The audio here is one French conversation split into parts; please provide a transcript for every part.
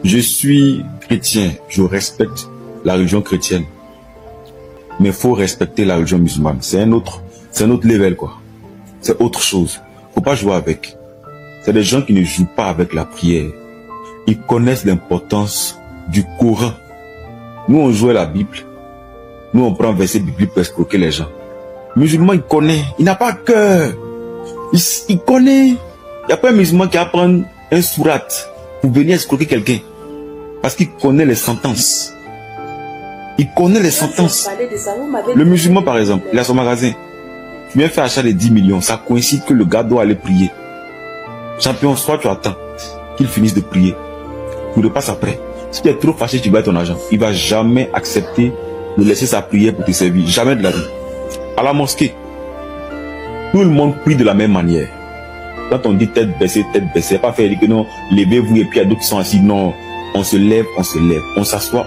Je suis chrétien, je respecte la religion chrétienne. Mais il faut respecter la religion musulmane. C'est un autre level, quoi. C'est autre chose. Faut pas jouer avec. C'est des gens qui ne jouent pas avec la prière. Ils connaissent l'importance du Coran. Nous, on joue à la Bible. Nous, on prend un verset biblique pour escroquer les gens. Le musulman, il connaît. Il n'a pas cœur. Il connaît. Il n'y a pas un musulman qui va prendre un surat pour venir escroquer quelqu'un. Parce qu'il connaît les sentences. Il connaît les sentences. Le musulman, par exemple, il a son magasin. Tu viens faire achat de 10 millions. Ça coïncide que le gars doit aller prier. Champion, soit tu attends qu'il finisse de prier. Tu repasses après. Si tu es trop fâché, tu perds ton argent. Il ne va jamais accepter de laisser sa prière pour te servir. Jamais de la vie. À la mosquée, tout le monde prie de la même manière. Quand on dit tête baissée, pas faire que non, levez-vous et puis il y a d'autres qui sont assis. Non, on se lève. On s'assoit.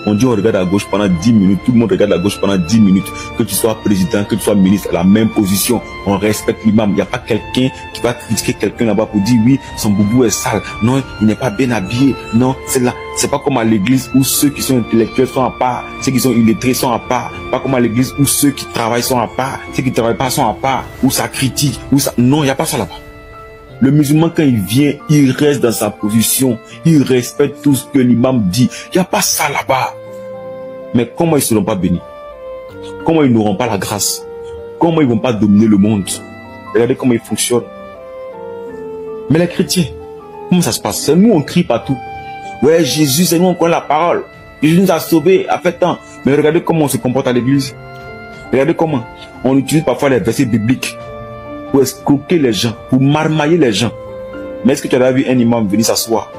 On dit on regarde à gauche pendant 10 minutes. Tout le monde regarde à gauche pendant 10 minutes. Que tu sois président, que tu sois ministre, la même position. On respecte l'imam. Il n'y a pas quelqu'un qui va critiquer quelqu'un là-bas pour dire oui, son boubou est sale. Non, il n'est pas bien habillé. Non, c'est là. C'est pas comme à l'église où ceux qui sont intellectuels sont à part, ceux qui sont illettrés sont à part. Pas comme à l'église où ceux qui travaillent sont à part, ceux qui ne travaillent pas sont à part. Où ça critique, où ça... Non, il n'y a pas ça là-bas. Le musulman, quand il vient, il reste dans sa position. Il respecte tout ce que l'imam dit. Il n'y a pas ça là-bas. Mais comment ils ne seront pas bénis? Comment ils n'auront pas la grâce? Comment ils ne vont pas dominer le monde? Regardez comment ils fonctionnent. Mais les chrétiens, comment ça se passe? C'est nous, on crie partout. Ouais, Jésus, c'est nous, on connaît la parole. Jésus nous a sauvés, a fait tant. Mais regardez comment on se comporte à l'église. Regardez comment on utilise parfois les versets bibliques pour escroquer les gens, pour marmailler les gens. Mais est-ce que tu as vu un imam venir s'asseoir,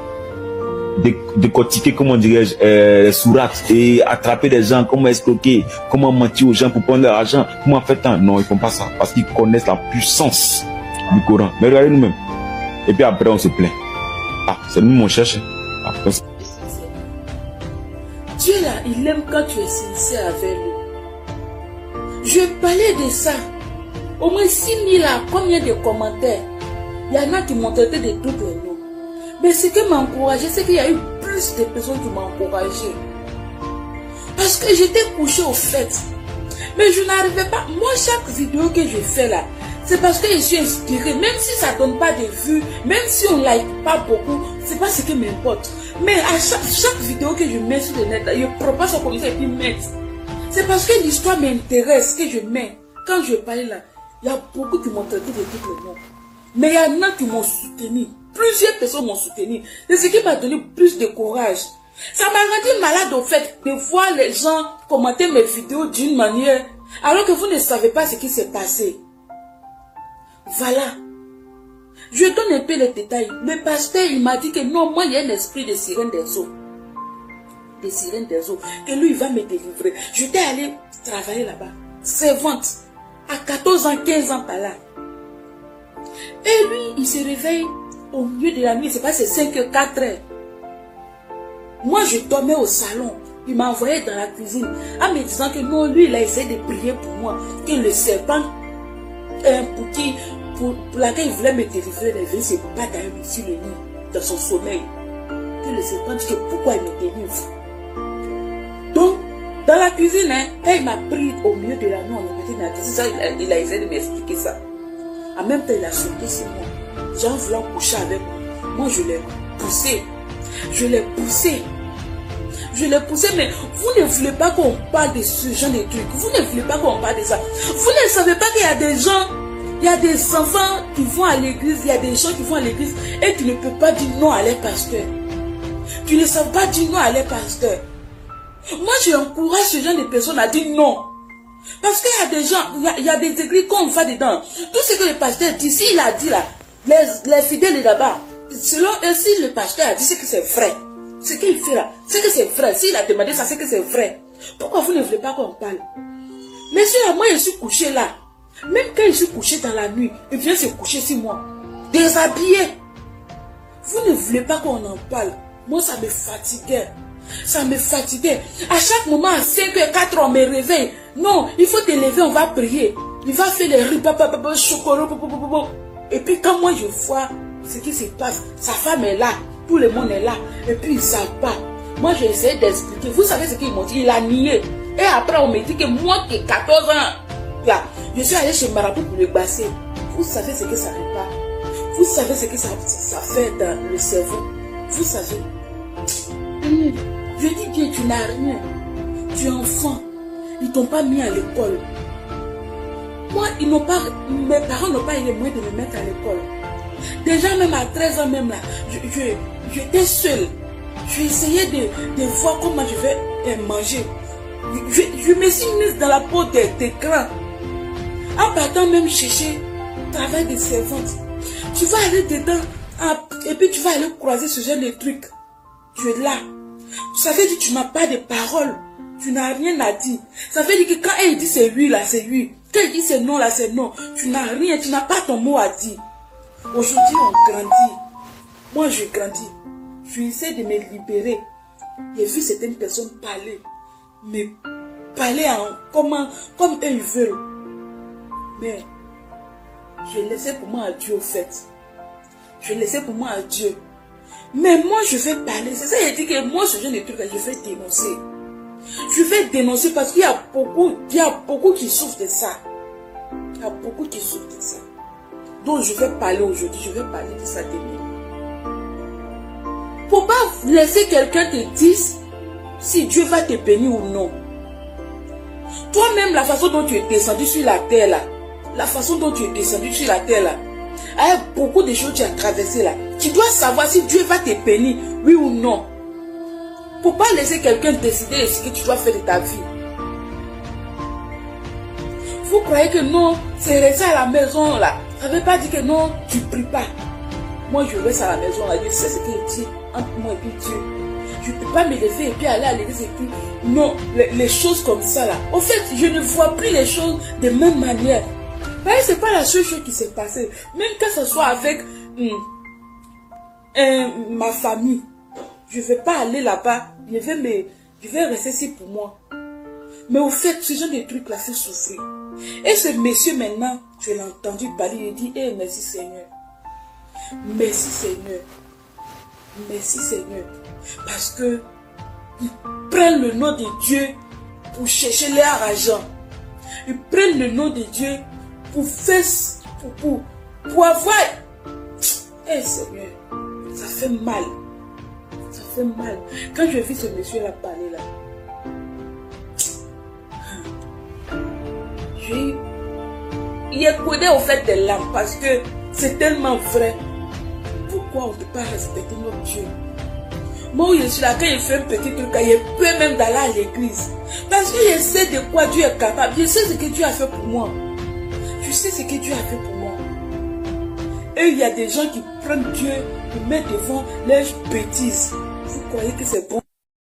décortiquer, comment dirais-je, les sourates et attraper des gens, comment escroquer, comment mentir aux gens pour prendre leur argent, comment faire tant? Non, ils font pas ça parce qu'ils connaissent la puissance du Coran. Mais regardez nous-mêmes. Et puis après, on se plaint. Ah, c'est nous, on cherche. Dieu là, il aime quand tu es sincère avec lui. Je parlais de ça. Au moins 6000 là, combien de commentaires? Il y en a qui m'ont traité de tout les noms. Mais ce qui m'a encouragé, c'est qu'il y a eu plus de personnes qui m'ont encouragé. Parce que j'étais couché au fait. Mais je n'arrivais pas. Moi, chaque vidéo que je fais là, c'est parce que je suis inspirée. Même si ça ne donne pas de vues, même si on ne like pas beaucoup, c'est pas ce qui m'importe. Mais à chaque vidéo que je mets sur le net, je propose ça comme ça et puis mettre. C'est parce que l'histoire m'intéresse que je mets. Quand je parle là, il y a beaucoup qui m'ont traité de tout le monde. Mais il y en a qui m'ont soutenu. Plusieurs personnes m'ont soutenu. C'est ce qui m'a donné plus de courage. Ça m'a rendu malade au fait de voir les gens commenter mes vidéos d'une manière, alors que vous ne savez pas ce qui s'est passé. Voilà. Je donne un peu les détails. Le pasteur, il m'a dit que non, moi, il y a un esprit de sirène des eaux. Des sirènes des eaux. Que lui, il va me délivrer. J'étais allé travailler là-bas. Servante. À 14 ans, 15 ans par là. Et lui, il se réveille au milieu de la nuit. C'est pas c'est 5 h, 4 h. Moi, je dormais au salon. Il m'a envoyé dans la cuisine en me disant que non, lui, il a essayé de prier pour moi. Que le serpent, pour laquelle il voulait me délivrer, les veilles, c'est pas d'ailleurs sur le lit, dans son sommeil. Que le serpent dit que pourquoi il me délivre. Donc, dans la cuisine, quand il m'a pris au milieu de la nuit, on a dit ça, il a essayé de m'expliquer ça. En même temps, il a sauté sur moi. J'ai voulu coucher avec moi. Moi, je l'ai poussé. Je l'ai poussé. Je l'ai poussé, mais vous ne voulez pas qu'on parle de ce genre de trucs. Vous ne voulez pas qu'on parle de ça. Vous ne savez pas qu'il y a des gens, il y a des enfants qui vont à l'église, il y a des gens qui vont à l'église et tu ne peux pas dire non à leur pasteur. Tu ne sais pas dire non à leur pasteur. Moi, j'encourage ce genre de personnes à dire non. Parce qu'il y a des gens, il y a des églises qu'on va dedans. Tout ce que le pasteur dit, s'il a dit là, les fidèles là-bas, selon eux, si le pasteur a dit, c'est que c'est vrai. Ce qu'il fait là, c'est que c'est vrai. S'il a demandé ça, c'est que c'est vrai. Pourquoi vous ne voulez pas qu'on parle? Mais si moi, je suis couché là, même quand je suis couché dans la nuit, il vient se coucher sur moi, déshabillé. Vous ne voulez pas qu'on en parle. Moi, ça me fatiguait. Ça me fatiguait. À chaque moment, à 5 h, 4 h, on me réveille. Non, il faut te lever, on va prier. Il va faire les riz, chocolat. Et puis quand moi je vois ce qui se passe, sa femme est là. Tout le monde est là. Et puis ils ne savent pas. Moi, j'ai essayé d'expliquer. Vous savez ce qu'ils m'ont dit? Il a nié. Et après, on me dit que moi qui ai 14 ans, là, je suis allé chez Marabout pour le basser. Vous savez ce que ça répare. Vous savez ce que ça fait dans le cerveau. Vous savez. Je dis Dieu, tu n'as rien. Tu es enfant. Ils ne t'ont pas mis à l'école. Moi, mes parents n'ont pas eu les moyens de me mettre à l'école. Déjà, même à 13 ans, même là, j'étais seule. Je essayais de voir comment je vais manger. Je me suis mise dans la peau des grands. En partant même chercher travail de servante. Tu vas aller dedans et puis tu vas aller croiser ce genre de trucs. Tu es là. Ça veut dire que tu n'as pas de parole. Tu n'as rien à dire. Ça veut dire que quand elle dit c'est oui là, c'est oui. Quand elle dit c'est non là, c'est non. Tu n'as rien, tu n'as pas ton mot à dire. Aujourd'hui, on grandit. Moi, je grandis. Je essaie de me libérer. J'ai vu certaines personnes parler. Mais parler comme eux ils veulent. Mais je laissais pour moi à Dieu au fait. Je laissais pour moi à Dieu. Mais moi, je vais parler. C'est ça, il dit que moi, ce genre de trucs, je vais dénoncer. Je vais dénoncer parce qu'il y a beaucoup qui souffrent de ça. Il y a beaucoup qui souffrent de ça. Donc, je vais parler aujourd'hui. Je vais parler de ça demain. Faut pas laisser quelqu'un te dire si Dieu va te bénir ou non. Toi-même, la façon dont tu es descendu sur la terre là, la façon dont tu es descendu sur la terre là, avec beaucoup de choses que tu as traversées là, tu dois savoir si Dieu va te bénir, oui ou non. Faut pas laisser quelqu'un décider de ce que tu dois faire de ta vie. Vous croyez que non, c'est rester à la maison là. Ça ne veut pas dire que non, tu ne pries pas. Moi, je reste à la maison là, je sais ce qu'il dit entre moi et puis Dieu. Je ne peux pas me lever et puis aller à l'église et puis... Non, les choses comme ça là. Au fait, je ne vois plus les choses de même manière. Parce que ce n'est pas la seule chose qui s'est passée. Même que ce soit avec ma famille. Je ne vais pas aller là-bas. Je vais rester ici pour moi. Mais au fait, ce genre de trucs là fait souffrir. Et ce monsieur maintenant, je l'ai entendu parler, il dit, hey, merci Seigneur. Merci Seigneur. Merci Seigneur. Parce que ils prennent le nom de Dieu pour chercher leur argent. Ils prennent le nom de Dieu pour faire, pour avoir. Eh Seigneur, ça fait mal. Ça fait mal. Quand je vis ce monsieur là parler là, il est codé au fait des larmes parce que c'est tellement vrai. Pourquoi on ne peut pas respecter notre Dieu? Moi, je suis là, quand il fait un petit truc, il peut même d'aller à l'église. Parce que je sais de quoi Dieu est capable. Je sais ce que Dieu a fait pour moi. Je sais ce que Dieu a fait pour moi. Et il y a des gens qui prennent Dieu, le mettent devant leurs bêtises. Vous croyez que c'est bon?